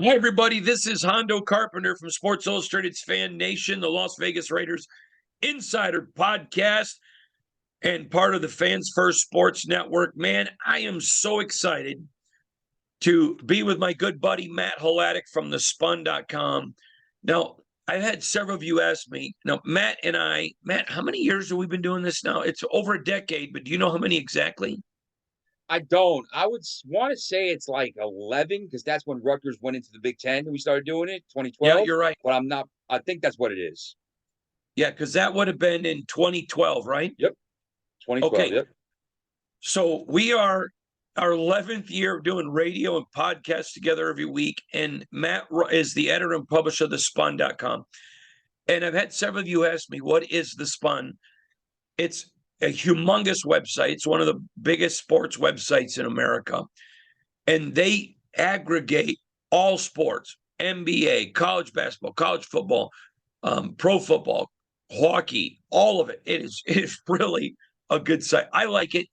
Hi, everybody. This is Hondo Carpenter from Sports Illustrated's Fan Nation, the Las Vegas Raiders Insider Podcast, and part of the Fans First Sports Network. Man, I am so excited to be with my good buddy, Matt Hladek from thespun.com. Now, I've had several of you ask me, Matt, how many years have we been doing this now? It's over a decade, but do you know how many exactly? I don't. I would want to say it's like 11 because that's when Rutgers went into the Big Ten and we started doing it, Yeah, 2012. you're right. But I'm not. I think that's what it is. Yeah, because that would have been in 2012, right? Yep, 2012. Okay. Yep. So we are our 11th year of doing radio and podcasts together every week. And Matt is the editor and publisher of thespun.com. And I've had several of you ask me, what is The Spun? It's a humongous website. It's one of the biggest sports websites in America. And they aggregate all sports, NBA, college basketball, college football, pro football, hockey, all of it. It is really a good site. I like it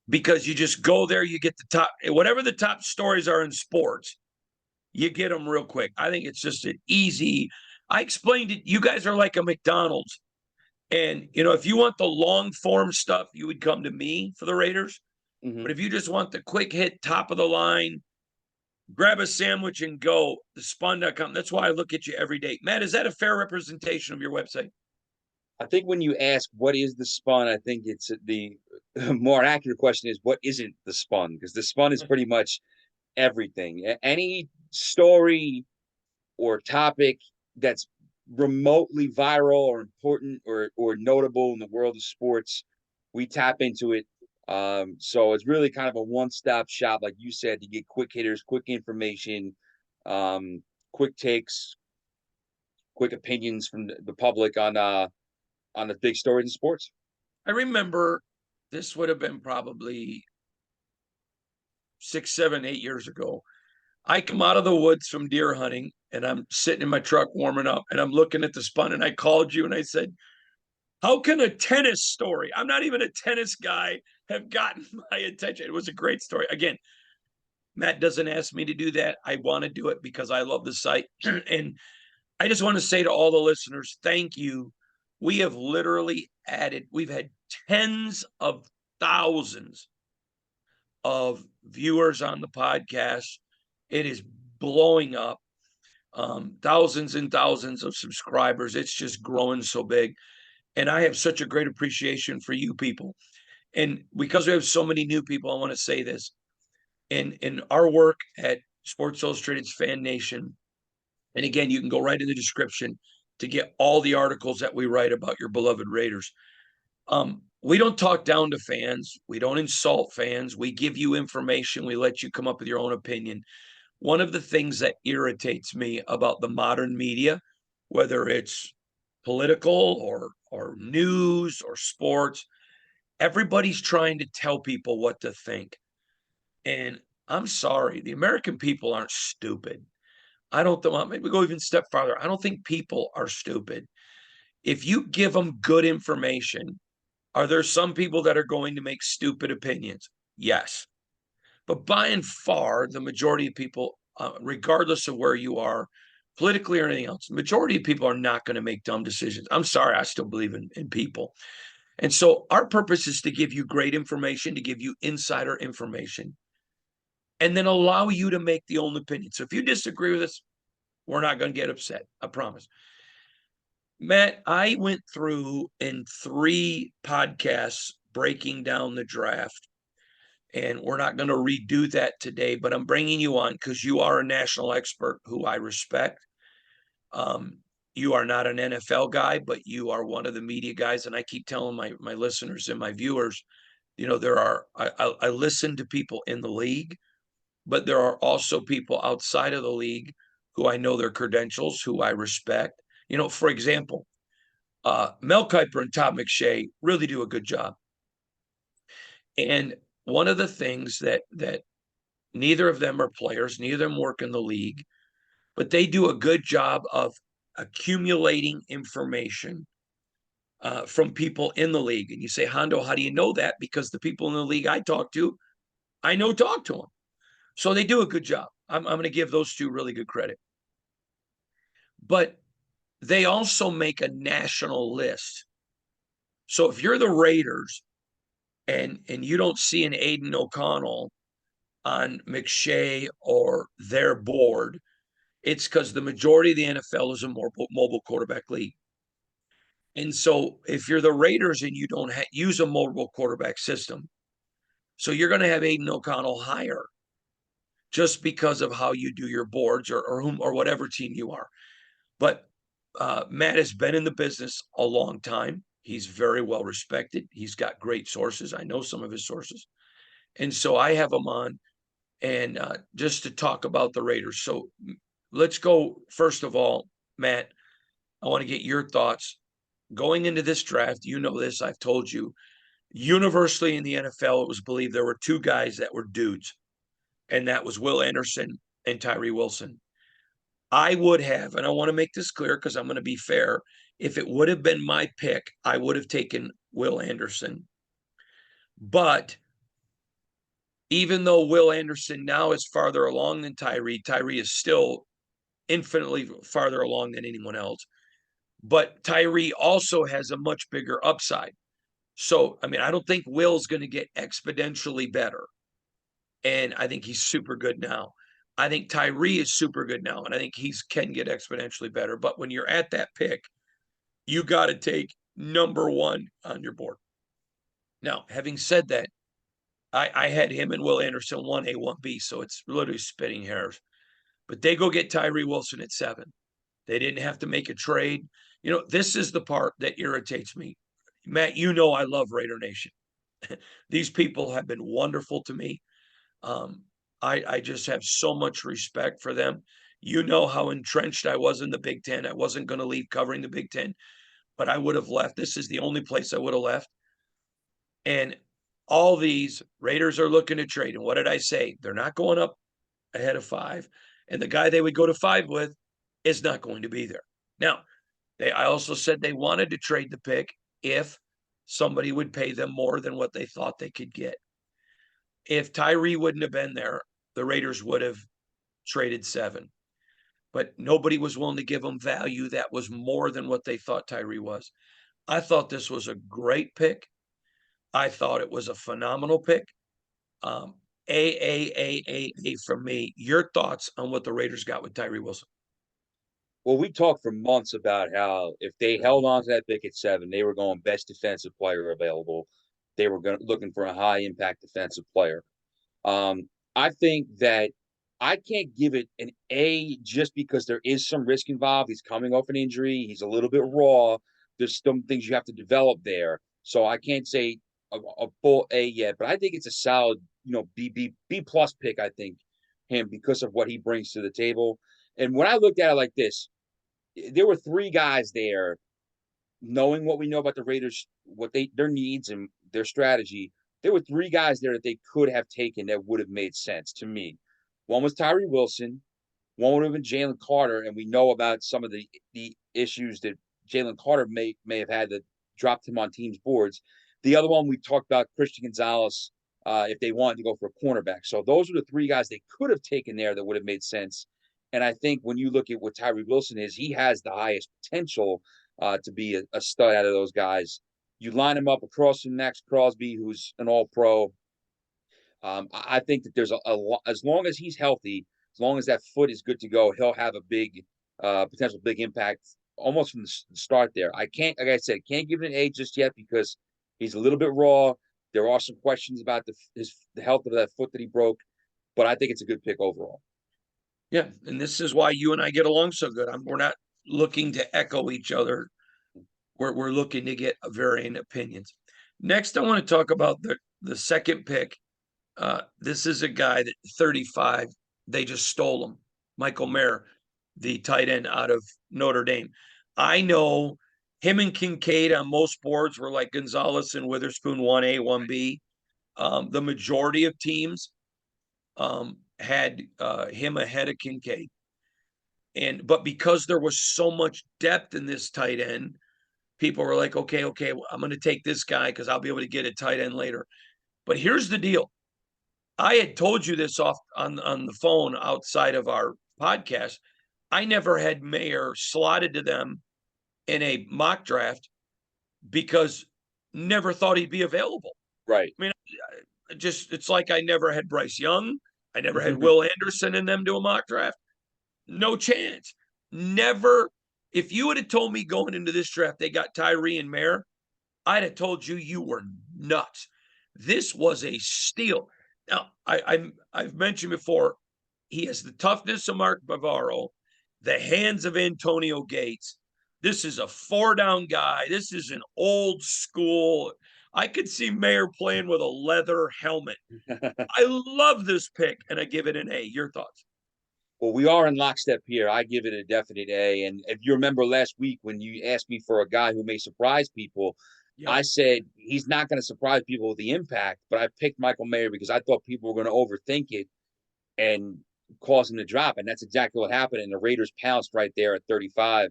because you just go there, you get the top, whatever the top stories are in sports, you get them real quick. I think it's just an easy. I explained it. You guys are like a McDonald's. And, if you want the long form stuff, you would come to me for the Raiders. Mm-hmm. But if you just want the quick hit, top of the line, grab a sandwich and go, the spun.com. That's why I look at you every day. Matt, is that a fair representation of your website? I think when you ask what is the Spun, I think it's the more accurate question is what isn't the Spun? Because the Spun is pretty much everything. Any story or topic that's remotely viral or important or notable in the world of sports, we tap into it. So it's really kind of a one-stop shop, like you said, to get quick hitters, quick information, quick takes, quick opinions from the public on the big stories in sports. I remember this would have been probably 6, 7, 8 years ago. I come out of the woods from deer hunting and I'm sitting in my truck warming up and I'm looking at the spun and I called you and I said, how can a tennis story, I'm not even a tennis guy, have gotten my attention? It was a great story. Again, Matt doesn't ask me to do that. I want to do it because I love the site. And I just want to say to all the listeners, thank you. We have literally we've had tens of thousands of viewers on the podcast. It is blowing up. Thousands and thousands of subscribers. It's just growing so big. And I have such a great appreciation for you people. And because we have so many new people, I want to say this. In our work at Sports Illustrated's Fan Nation, and again, you can go right in the description to get all the articles that we write about your beloved Raiders. We don't talk down to fans. We don't insult fans. We give you information. We let you come up with your own opinion. One of the things that irritates me about the modern media, whether it's political or news or sports, everybody's trying to tell people what to think. And I'm sorry, the American people aren't stupid. I don't think, maybe go even a step farther. I don't think people are stupid. If you give them good information, are there some people that are going to make stupid opinions? Yes. But by and far, the majority of people, regardless of where you are, politically or anything else, the majority of people are not going to make dumb decisions. I'm sorry, I still believe in people. And so our purpose is to give you great information, to give you insider information, and then allow you to make the own opinion. So if you disagree with us, we're not going to get upset. I promise. Matt, I went through in 3 podcasts breaking down the draft, and we're not going to redo that today, but I'm bringing you on because you are a national expert who I respect. You are not an NFL guy, but you are one of the media guys. And I keep telling my listeners and my viewers, I listen to people in the league, but there are also people outside of the league who I know their credentials, who I respect. For example, Mel Kiper and Todd McShay really do a good job. And one of the things that neither of them are players, neither of them work in the league, but they do a good job of accumulating information from people in the league. And you say, Hondo, how do you know that? Because the people in the league I talk to to them. So they do a good job. I'm going to give those two really good credit. But they also make a national list. So if you're the Raiders and you don't see an Aiden O'Connell on McShay or their board, it's because the majority of the NFL is a mobile quarterback league. And so if you're the Raiders and you don't use a mobile quarterback system, so you're going to have Aiden O'Connell higher just because of how you do your boards or whatever team you are. But Matt has been in the business a long time. He's very well respected. He's got great sources. I know some of his sources. And so I have him on and just to talk about the Raiders. So let's go, first of all, Matt, I want to get your thoughts. Going into this draft, you know this, I've told you, universally in the NFL, it was believed there were two guys that were dudes, and that was Will Anderson and Tyree Wilson. I would have, and I want to make this clear because I'm going to be fair. If it would have been my pick, I would have taken Will Anderson. But even though Will Anderson now is farther along than Tyree, Tyree is still infinitely farther along than anyone else. But Tyree also has a much bigger upside. So, I mean, I don't think Will's going to get exponentially better. And I think he's super good now. I think Tyree is super good now, and I think he can get exponentially better. But when you're at that pick, you got to take number one on your board. Now, having said that, I had him and Will Anderson 1A, 1B, so it's literally splitting hairs. But they go get Tyree Wilson at 7. They didn't have to make a trade. You know, this is the part that irritates me. Matt, you know I love Raider Nation. These people have been wonderful to me. Um, I just have so much respect for them. You know how entrenched I was in the Big Ten. I wasn't going to leave covering the Big Ten, but I would have left. This is the only place I would have left. And all these Raiders are looking to trade. And what did I say? They're not going up ahead of 5. And the guy they would go to 5 with is not going to be there. Now, I also said they wanted to trade the pick if somebody would pay them more than what they thought they could get. If Tyree wouldn't have been there, the Raiders would have traded 7. But nobody was willing to give them value that was more than what they thought Tyree was. I thought this was a great pick. I thought it was a phenomenal pick. A from me. Your thoughts on what the Raiders got with Tyree Wilson? Well, we talked for months about how if they held on to that pick at 7, they were going best defensive player available. They were looking for a high impact defensive player. I think that I can't give it an A just because there is some risk involved. He's coming off an injury. He's a little bit raw. There's some things you have to develop there. So I can't say a full A yet, but I think it's a solid, B plus pick. I think him because of what he brings to the table. And when I looked at it like this, there were 3 guys there, knowing what we know about the Raiders, what their needs and their strategy. There were 3 guys there that they could have taken that would have made sense to me. One was Tyree Wilson. One would have been Jalen Carter, and we know about some of the issues that Jalen Carter may have had that dropped him on teams' boards. The other one we talked about, Christian Gonzalez, if they wanted to go for a cornerback. So those are the 3 guys they could have taken there that would have made sense. And I think when you look at what Tyree Wilson is, he has the highest potential to be a stud out of those guys. You line him up across from Max Crosby, who's an all-pro. I think that there's a lot, as long as he's healthy, as long as that foot is good to go, he'll have a big potential big impact almost from the start there. I can't, like I said, can't give it an A just yet because he's a little bit raw. There are some questions about the health of that foot that he broke, but I think it's a good pick overall. Yeah, and this is why you and I get along so good. We're not looking to echo each other. We're looking to get varying opinions. Next, I want to talk about the second pick. This is a guy that 35, they just stole him. Michael Mayer, the tight end out of Notre Dame. I know him and Kincaid on most boards were like Gonzalez and Witherspoon 1A, 1B. The majority of teams had him ahead of Kincaid. But because there was so much depth in this tight end, people were like, okay, I'm going to take this guy because I'll be able to get a tight end later. But here's the deal. I had told you this off on the phone outside of our podcast. I never had Mayer slotted to them in a mock draft because never thought he'd be available. Right. I mean, just it's like I never had Bryce Young. I never had Will Anderson in them to a mock draft. No chance. Never. If you would have told me going into this draft they got Tyree and Mayer, I'd have told you you were nuts. This was a steal. Now, I've mentioned before, he has the toughness of Mark Bavaro, the hands of Antonio Gates. This is a 4-down guy. This is an old school. I could see Mayer playing with a leather helmet. I love this pick, and I give it an A. Your thoughts? Well, we are in lockstep here. I give it a definite A. And if you remember last week when you asked me for a guy who may surprise people, Yep. I said he's not going to surprise people with the impact, but I picked Michael Mayer because I thought people were going to overthink it and cause him to drop. And that's exactly what happened. And the Raiders pounced right there at 35.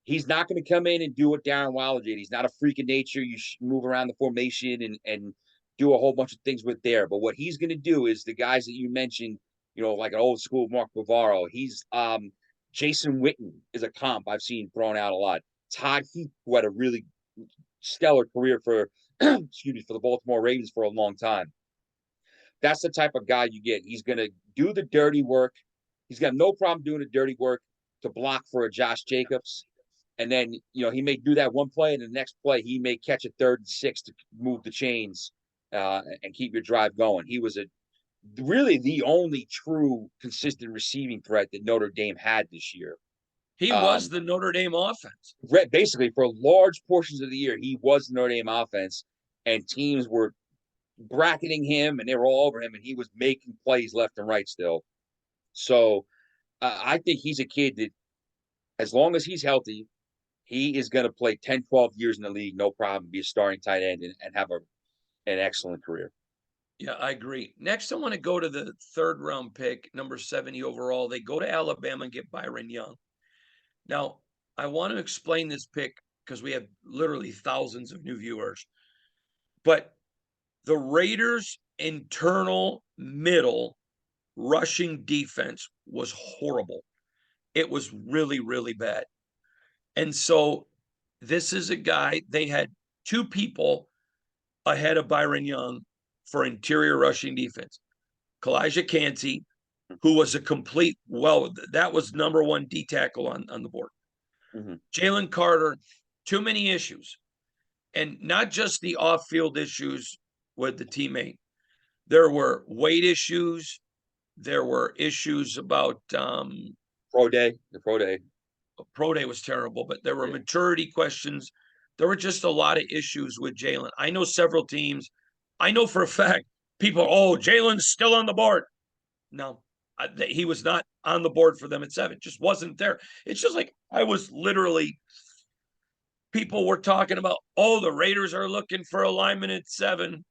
He's not going to come in and do what Darren Waller did. He's not a freak of nature. You move around the formation and do a whole bunch of things with there. But what he's going to do is the guys that you mentioned, like an old school Mark Bavaro. He's Jason Witten is a comp I've seen thrown out a lot. Todd Heap, who had a really stellar career for excuse me, for the Baltimore Ravens for a long time. That's the type of guy you get. He's going to do the dirty work. He's got no problem doing the dirty work to block for a Josh Jacobs. And then, he may do that one play, and the next play, he may catch a 3rd and 6 to move the chains and keep your drive going. He was really the only true consistent receiving threat that Notre Dame had this year. He was the Notre Dame offense. Basically, for large portions of the year, he was the Notre Dame offense, and teams were bracketing him, and they were all over him, and he was making plays left and right still. So I think he's a kid that, as long as he's healthy, he is going to play 10, 12 years in the league, no problem, be a starting tight end and have an excellent career. Yeah, I agree. Next, I want to go to the 3rd round pick, number 70 overall. They go to Alabama and get Byron Young. Now, I want to explain this pick because we have literally thousands of new viewers. But the Raiders' internal middle rushing defense was horrible. It was really, really bad. And so this is a guy, they had 2 people ahead of Byron Young for interior rushing defense. Kalijah Cansey, who was a complete, that was number 1 D tackle on the board. Mm-hmm. Jalen Carter, too many issues. And not just the off-field issues with the teammate. There were weight issues. There were issues about the pro day. Pro day was terrible, but there were maturity questions. There were just a lot of issues with Jalen. I know several teams. I know for a fact people, Jalen's still on the board. No, he was not on the board for them at 7. Just wasn't there. It's just like I was literally, people were talking about, the Raiders are looking for a lineman at 7.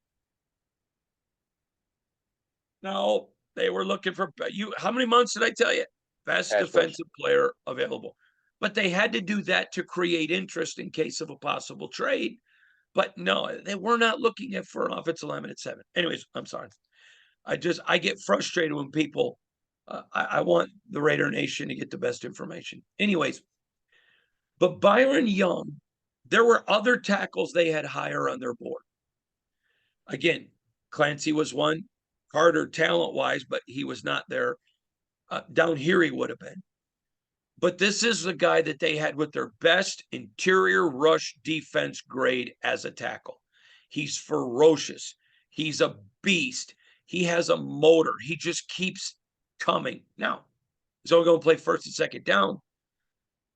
No, they were looking for you. How many months did I tell you? Best defensive player available. But they had to do that to create interest in case of a possible trade. But no, they were not looking for an offensive lineman at 7. Anyways, I'm sorry. I get frustrated when people, I want the Raider Nation to get the best information. Anyways, but Byron Young, there were other tackles they had higher on their board. Again, Clancy was one. Carter talent-wise, but he was not there. Down here he would have been. But this is the guy that they had with their best interior rush defense grade as a tackle. He's ferocious. He's a beast. He has a motor. He just keeps coming. Now, he's only going to play 1st and 2nd down,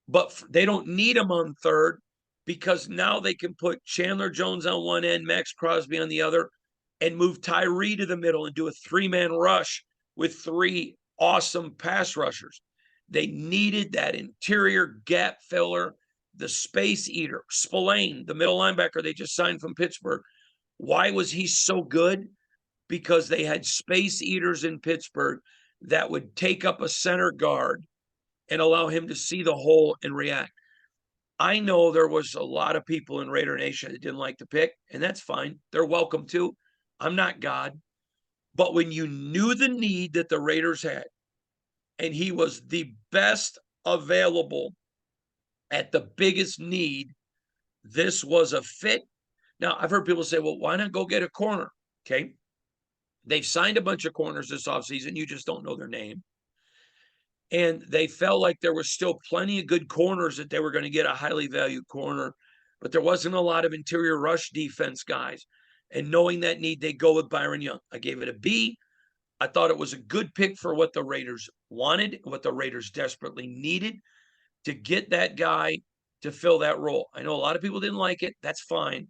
but they don't need him on 3rd because now they can put Chandler Jones on one end, Max Crosby on the other, and move Tyree to the middle and do a 3-man rush with 3 awesome pass rushers. They needed that interior gap filler, the space eater. Spillane, the middle linebacker they just signed from Pittsburgh. Why was he so good? Because they had space eaters in Pittsburgh that would take up a center guard and allow him to see the hole and react. I know there was a lot of people in Raider Nation that didn't like the pick, and that's fine. They're welcome to. I'm not God. But when you knew the need that the Raiders had, and he was the best available at the biggest need, this was a fit. Now, I've heard people say, well, why not go get a corner? Okay. They've signed a bunch of corners this offseason. You just don't know their name. And they felt like there was still plenty of good corners that they were going to get a highly valued corner, but there wasn't a lot of interior rush defense guys. And knowing that need, they go with Byron Young. I gave it a B. I thought it was a good pick for what the Raiders wanted, what the Raiders desperately needed to get that guy to fill that role. I know a lot of people didn't like it. That's fine.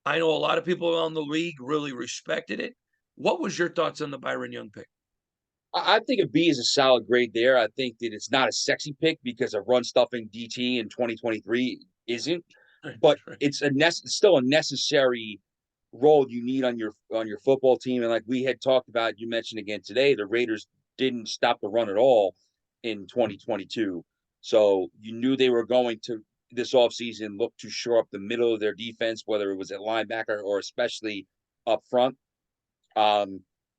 I know a lot of people around the league really respected it. What was your thoughts on the Byron Young pick? I think a B is a solid grade there. I think that it's not a sexy pick because a run stuffing DT in 2023 isn't, but it's still a necessary role you need on your football team. And like we had talked about, you mentioned again today, the Raiders didn't stop the run at all in 2022. So you knew they were going to this offseason look to shore up the middle of their defense, whether it was at linebacker or especially up front.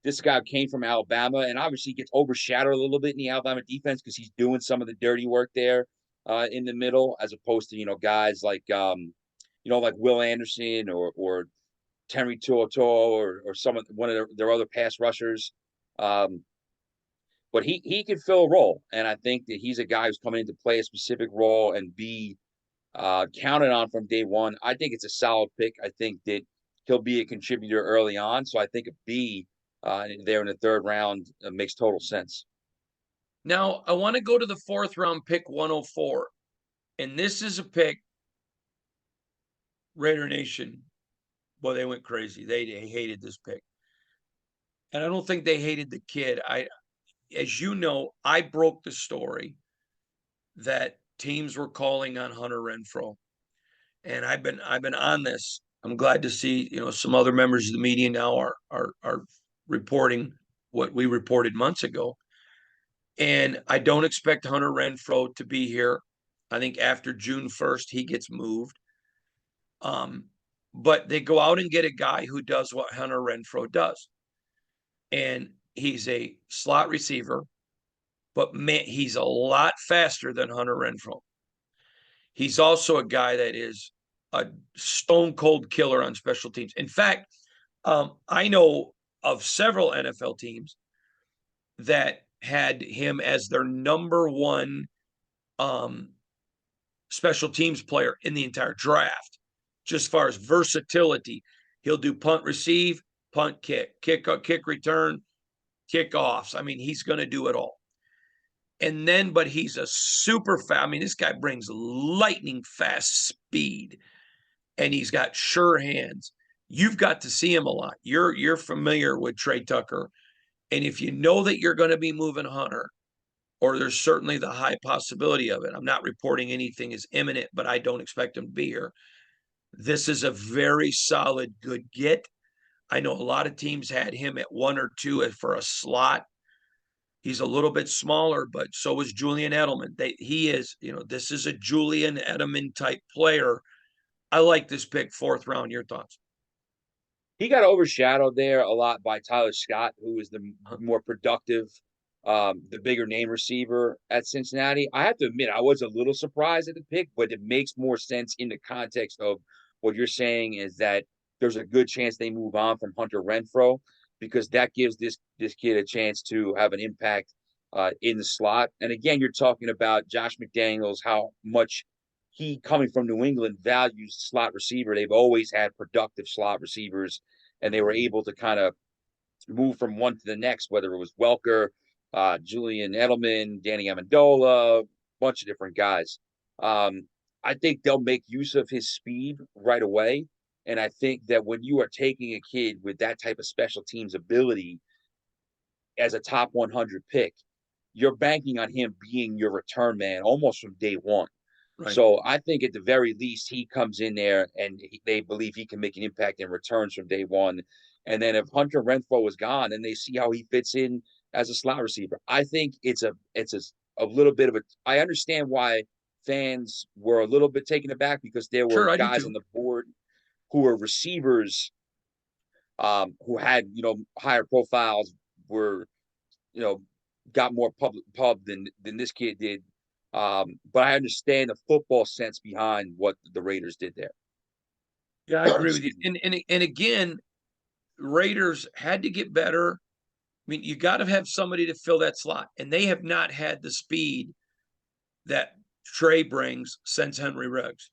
This guy came from Alabama and obviously gets overshadowed a little bit in the Alabama defense because he's doing some of the dirty work there in the middle, as opposed to guys like like Will Anderson or Terry Tuoto or one of their other pass rushers. But he can fill a role, and I think that he's a guy who's coming in to play a specific role and be counted on from day one. I think it's a solid pick. I think that he'll be a contributor early on, so I think a B there in the third round makes total sense. Now, I want to go to the fourth round pick 104. And this is a pick, Raider Nation. Well, they went crazy. They hated this pick. And I don't think they hated the kid. As you know, I broke the story that teams were calling on Hunter Renfrow. And I've been on this. I'm glad to see, some other members of the media now are reporting what we reported months ago. And I don't expect Hunter Renfrow to be here. I think after June 1st, he gets moved. But they go out and get a guy who does what Hunter Renfrow does. And he's a slot receiver, but man, he's a lot faster than Hunter Renfrow. He's also a guy that is a stone cold killer on special teams. In fact, I know of several NFL teams that had him as their number one special teams player in the entire draft. Just as far as versatility, he'll do punt receive, punt kick return, kickoffs. I mean, he's going to do it all. And then, but he's a super fast. I mean, this guy brings lightning fast speed, and he's got sure hands. You've got to see him a lot. You're familiar with Trey Tucker, and if you know that you're going to be moving Hunter, or there's certainly the high possibility of it. I'm not reporting anything is imminent, but I don't expect him to be here. This is a very solid, good get. I know a lot of teams had him at 1 or 2 for a slot. He's a little bit smaller, but so is Julian Edelman. He is, this is a Julian Edelman type player. I like this pick, 4th round. Your thoughts? He got overshadowed there a lot by Tyler Scott, who is the more productive, the bigger name receiver at Cincinnati. I have to admit, I was a little surprised at the pick, but it makes more sense in the context of what you're saying is that there's a good chance they move on from Hunter Renfrow because that gives this kid a chance to have an impact in the slot. And again, you're talking about Josh McDaniels, how much he coming from New England values slot receiver. They've always had productive slot receivers, and they were able to kind of move from one to the next, whether it was Welker, Julian Edelman, Danny Amendola, a bunch of different guys. I think they'll make use of his speed right away. And I think that when you are taking a kid with that type of special teams ability as a top 100 pick, you're banking on him being your return man almost from day one. Right. So I think at the very least, he comes in there and they believe he can make an impact in returns from day one. And then if Hunter Renfrow is gone and they see how he fits in as a slot receiver, I think it's a little bit of a. I understand why fans were a little bit taken aback because there were guys on the board who were receivers who had, higher profiles, were, you know, got more pub than this kid did. But I understand the football sense behind what the Raiders did there. Yeah, I agree with you. And again, Raiders had to get better. I mean, you got to have somebody to fill that slot, and they have not had the speed that Trey brings since Henry Ruggs.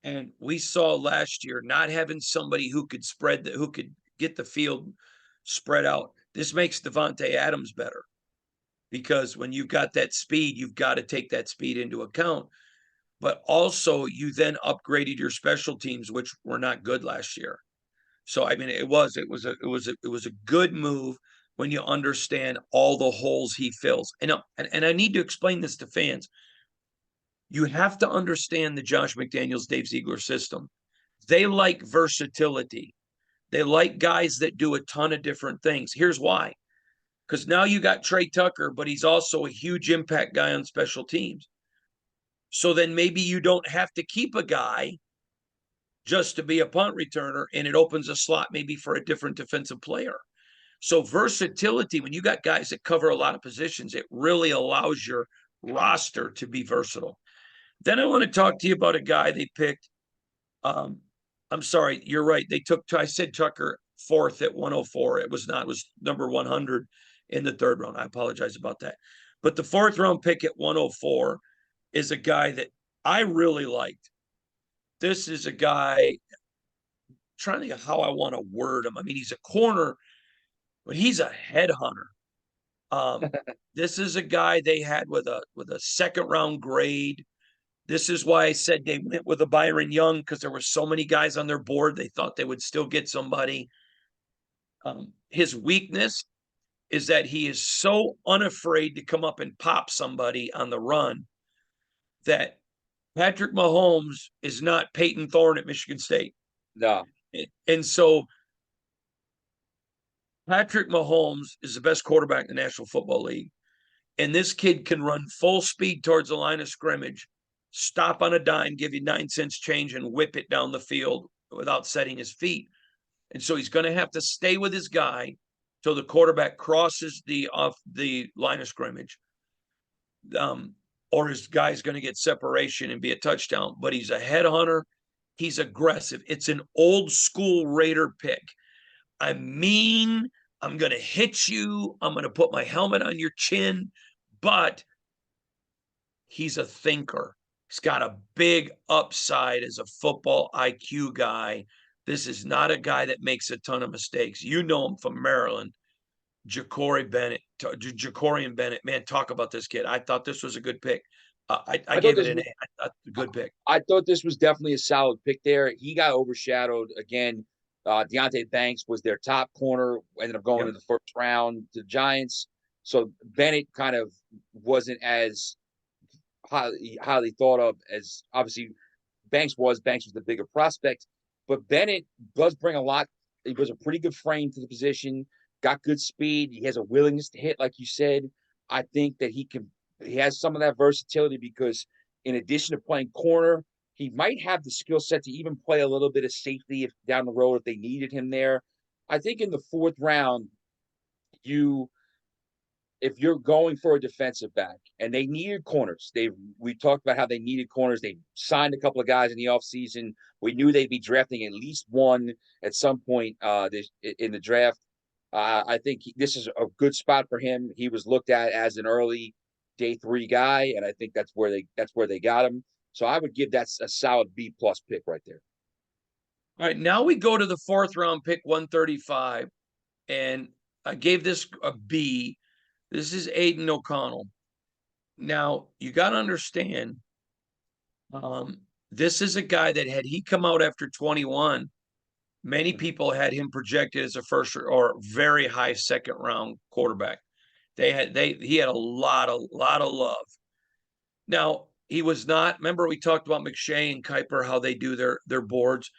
And we saw last year not having somebody who could who could get the field spread out. This makes Devontae Adams better because when you've got that speed, you've got to take that speed into account. But also, you then upgraded your special teams, which were not good last year. So I mean, it was a good move when you understand all the holes he fills. And I need to explain this to fans. You have to understand the Josh McDaniels, Dave Ziegler system. They like versatility. They like guys that do a ton of different things. Here's why. Because now you got Trey Tucker, but he's also a huge impact guy on special teams. So then maybe you don't have to keep a guy just to be a punt returner, and it opens a slot maybe for a different defensive player. So versatility, when you got guys that cover a lot of positions, it really allows your roster to be versatile. Then I want to talk to you about a guy they picked. I'm sorry, you're right. I said Tucker fourth at 104. It was not, it was number 100 in the third round. I apologize about that. But the fourth round pick at 104 is a guy that I really liked. This is a guy, trying to think of how I want to word him. I mean, he's a corner, but he's a headhunter. This is a guy they had with a second round grade. This is why I said they went with a Byron Young, because there were so many guys on their board. They thought they would still get somebody. His weakness is that he is so unafraid to come up and pop somebody on the run that Patrick Mahomes is not Peyton Thorne at Michigan State. No. And so Patrick Mahomes is the best quarterback in the National Football League. And this kid can run full speed towards the line of scrimmage, stop on a dime, give you 9 cents change, and whip it down the field without setting his feet. And so he's going to have to stay with his guy till the quarterback crosses the line of scrimmage. Or his guy's going to get separation and be a touchdown. But he's a headhunter. He's aggressive. It's an old school Raider pick. I'm mean. I'm going to hit you. I'm going to put my helmet on your chin. But he's a thinker. He's got a big upside as a football IQ guy. This is not a guy that makes a ton of mistakes. You know him from Maryland. Jakorian Bennett. Man, talk about this kid. I thought this was a good pick. I gave it an A. I thought a good pick. I thought this was definitely a solid pick there. He got overshadowed again. Deonte Banks was their top corner, ended up going in the first round to the Giants. So Bennett kind of wasn't as highly thought of as obviously Banks was. Banks was the bigger prospect, but Bennett does bring a lot. He was a pretty good frame to the position, got good speed. He has a willingness to hit, like you said. I think that he has some of that versatility because in addition to playing corner, he might have the skill set to even play a little bit of safety if down the road if they needed him there. I think in the fourth round, if you're going for a defensive back and they needed corners, we talked about how they needed corners. They signed a couple of guys in the offseason. We knew they'd be drafting at least one at some point in the draft. I think this is a good spot for him. He was looked at as an early day 3 guy, and I think that's where they got him. So I would give that a solid B+ pick right there. All right, now we go to the fourth round pick, 135, and I gave this a B. This is Aiden O'Connell. Now you got to understand, this is a guy that had he come out after 21, many people had him projected as a first or very high second round quarterback. He had a lot of love. Now he was not. Remember we talked about McShay and Kuiper, how they do their boards.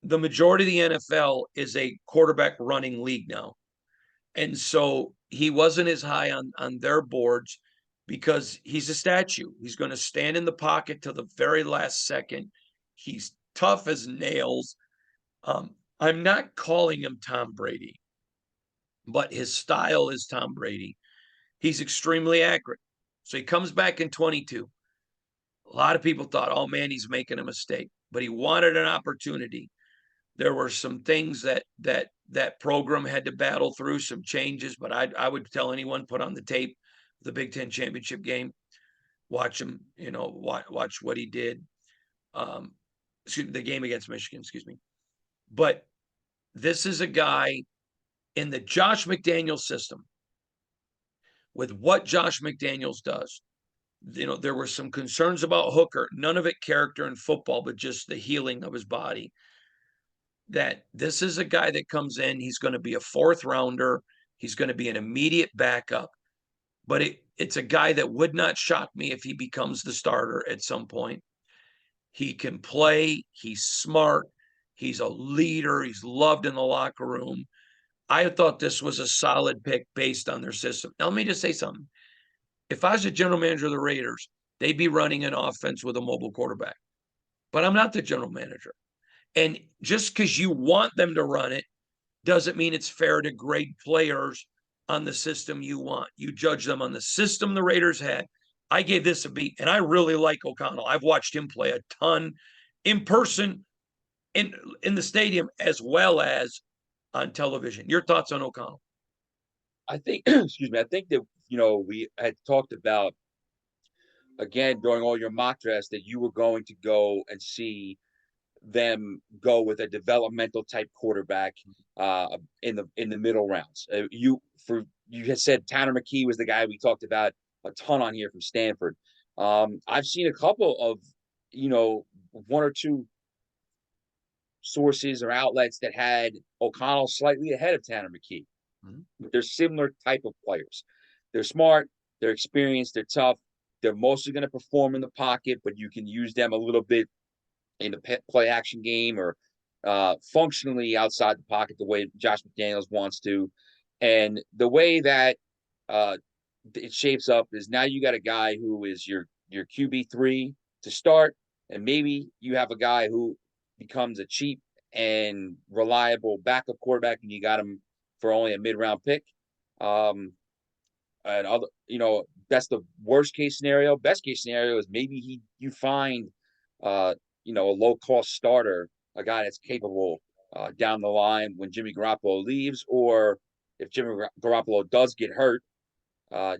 The majority of the NFL is a quarterback running league now, and so he wasn't as high on their boards because he's a statue. He's going to stand in the pocket till the very last second. He's tough as nails. I'm not calling him Tom Brady, but his style is Tom Brady. He's extremely accurate. So he comes back in 22. A lot of people thought, oh man, he's making a mistake, but he wanted an opportunity. There were some things that program had to battle through, some changes, but I would tell anyone, put on the tape the Big Ten championship game, watch him, watch what he did. The game against Michigan, excuse me. But this is a guy in the Josh McDaniels system. With what Josh McDaniels does, there were some concerns about Hooker, none of it character in football, but just the healing of his body. That this is a guy that comes in, he's going to be a fourth rounder, he's going to be an immediate backup, but it's a guy that would not shock me if he becomes the starter at some point. He can play, he's smart, he's a leader, he's loved in the locker room. I thought this was a solid pick based on their system. Now, let me just say something. If I was a general manager of the Raiders, they'd be running an offense with a mobile quarterback. But I'm not the general manager. And just because you want them to run it doesn't mean it's fair to grade players on the system you want. You judge them on the system the Raiders had. I gave this a B, and I really like O'Connell. I've watched him play a ton in person in the stadium as well as on television. Your thoughts on O'Connell? I think, excuse me, I think that, we had talked about, again, during all your mock drafts, that you were going to go and see them go with a developmental type quarterback in the middle rounds. You had said Tanner McKee was the guy we talked about a ton on here from Stanford. I've seen a couple of, one or two sources or outlets that had O'Connell slightly ahead of Tanner McKee. Mm-hmm. They're similar type of players. They're smart, they're experienced, they're tough. They're mostly going to perform in the pocket, but you can use them a little bit in the play action game or functionally outside the pocket the way Josh McDaniels wants to. And the way that it shapes up is now you got a guy who is your QB3 to start, and maybe you have a guy who becomes a cheap and reliable backup quarterback, and you got him for only a mid-round pick. And other, that's the worst case scenario. Best case scenario is maybe you find a low-cost starter, a guy that's capable down the line when Jimmy Garoppolo leaves, or if Jimmy Garoppolo does get hurt,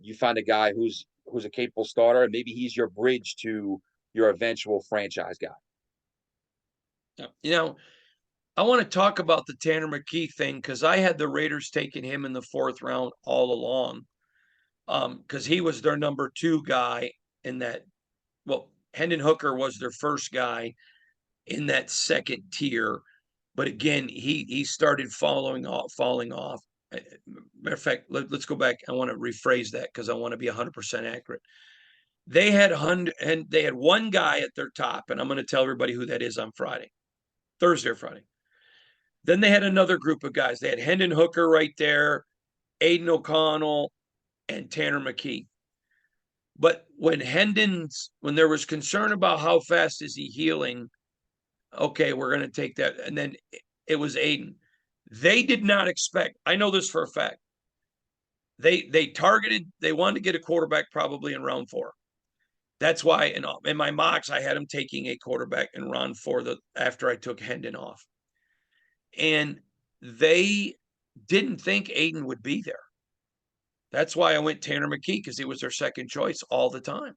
you find a guy who's a capable starter, and maybe he's your bridge to your eventual franchise guy. I want to talk about the Tanner McKee thing because I had the Raiders taking him in the fourth round all along because he was their number 2 guy in that. Well, Hendon Hooker was their first guy in that second tier. But again, he started falling off. Matter of fact, let's go back. I want to rephrase that because I want to be 100% accurate. They had one guy at their top, and I'm going to tell everybody who that is on Thursday or Friday. Then they had another group of guys. They had Hendon Hooker right there, Aiden O'Connell, and Tanner McKee. But when there was concern about how fast is he healing, okay, we're going to take that. And then it was Aiden. They did not expect, I know this for a fact, they wanted to get a quarterback probably in round 4. That's why in my mocks, I had him taking a quarterback in round 4 after I took Hendon off. And they didn't think Aiden would be there. That's why I went Tanner McKee, because he was their second choice all the time.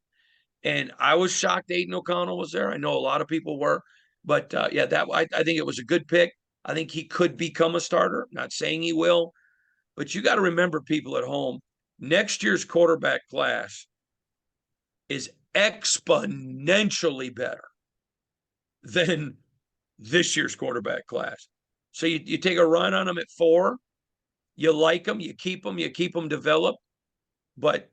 And I was shocked Aiden O'Connell was there. I know a lot of people were. But I think it was a good pick. I think he could become a starter. Not saying he will. But you got to remember, people at home, next year's quarterback class is exponentially better than this year's quarterback class. So you take a run on them at 4, you like them, you keep them developed, but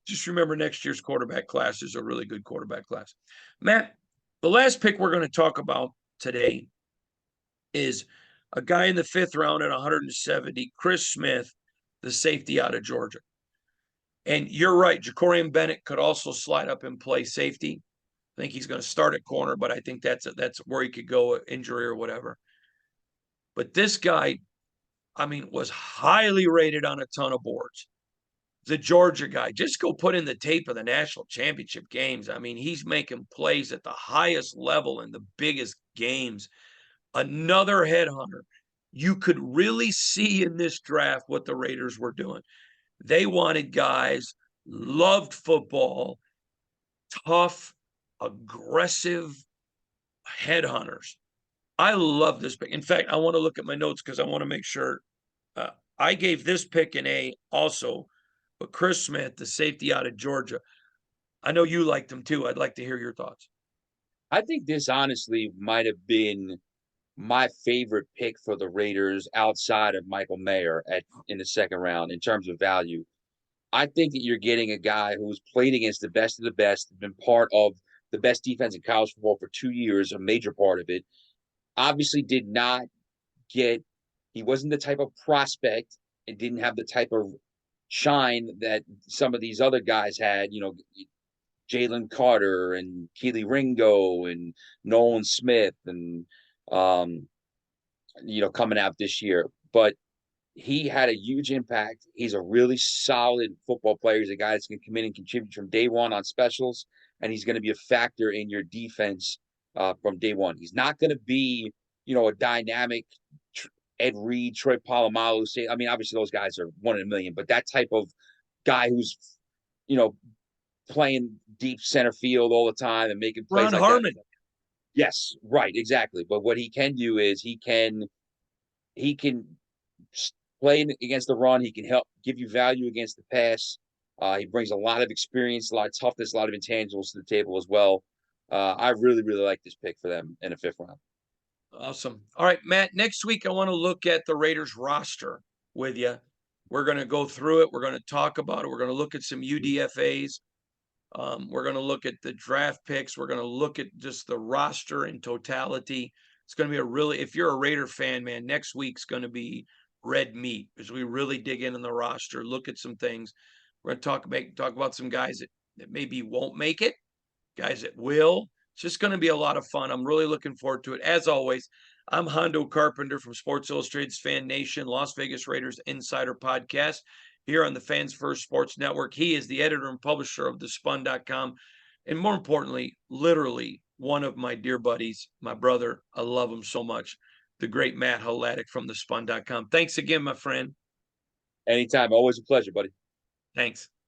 just remember next year's quarterback class is a really good quarterback class. Matt, the last pick we're going to talk about today is a guy in the 5th round at 170, Chris Smith, the safety out of Georgia. And you're right, Jakorian Bennett could also slide up and play safety. I think he's going to start at corner, but I think that's where he could go, injury or whatever. But this guy, I mean, was highly rated on a ton of boards. The Georgia guy, just go put in the tape of the national championship games. I mean, he's making plays at the highest level in the biggest games. Another headhunter. You could really see in this draft what the Raiders were doing. They wanted guys, loved football, tough, aggressive headhunters. I love this pick. In fact, I want to look at my notes because I want to make sure I gave this pick an A also, but Chris Smith, the safety out of Georgia, I know you liked him too. I'd like to hear your thoughts. I think this honestly might have been my favorite pick for the Raiders outside of Michael Mayer in the second round in terms of value. I think that you're getting a guy who's played against the best of the best, been part of the best defense in college football for 2 years, a major part of it. Obviously, did not get, he wasn't the type of prospect and didn't have the type of shine that some of these other guys had, Jalen Carter and Keely Ringo and Nolan Smith and, um, coming out this year. But he had a huge impact. He's a really solid football player. He's a guy that's going to come in and contribute from day one on specials, and he's going to be a factor in your defense from day one. He's not going to be, a dynamic Ed Reed, Troy Polamalu. I mean, obviously those guys are 1 in a million, but that type of guy who's, you know, playing deep center field all the time and making plays Ron like Harmon. that. Yes, right, exactly. But what he can do is he can play against the run. He can help give you value against the pass. He brings a lot of experience, a lot of toughness, a lot of intangibles to the table as well. I really, really like this pick for them in the fifth round. Awesome. All right, Matt, next week I want to look at the Raiders roster with you. We're going to go through it. We're going to talk about it. We're going to look at some UDFAs. We're going to look at the draft picks. We're going to look at just the roster in totality. It's going to be if you're a Raider fan, man, next week's going to be red meat as we really dig in on the roster, look at some things. We're going to talk about some guys that maybe won't make it, guys that will. It's just going to be a lot of fun. I'm really looking forward to it. As always, I'm Hondo Carpenter from Sports Illustrated's Fan Nation, Las Vegas Raiders Insider Podcast here on the Fans First Sports Network. He is the editor and publisher of thespun.com. And more importantly, literally one of my dear buddies, my brother. I love him so much. The great Matt Hladek from thespun.com. Thanks again, my friend. Anytime. Always a pleasure, buddy. Thanks.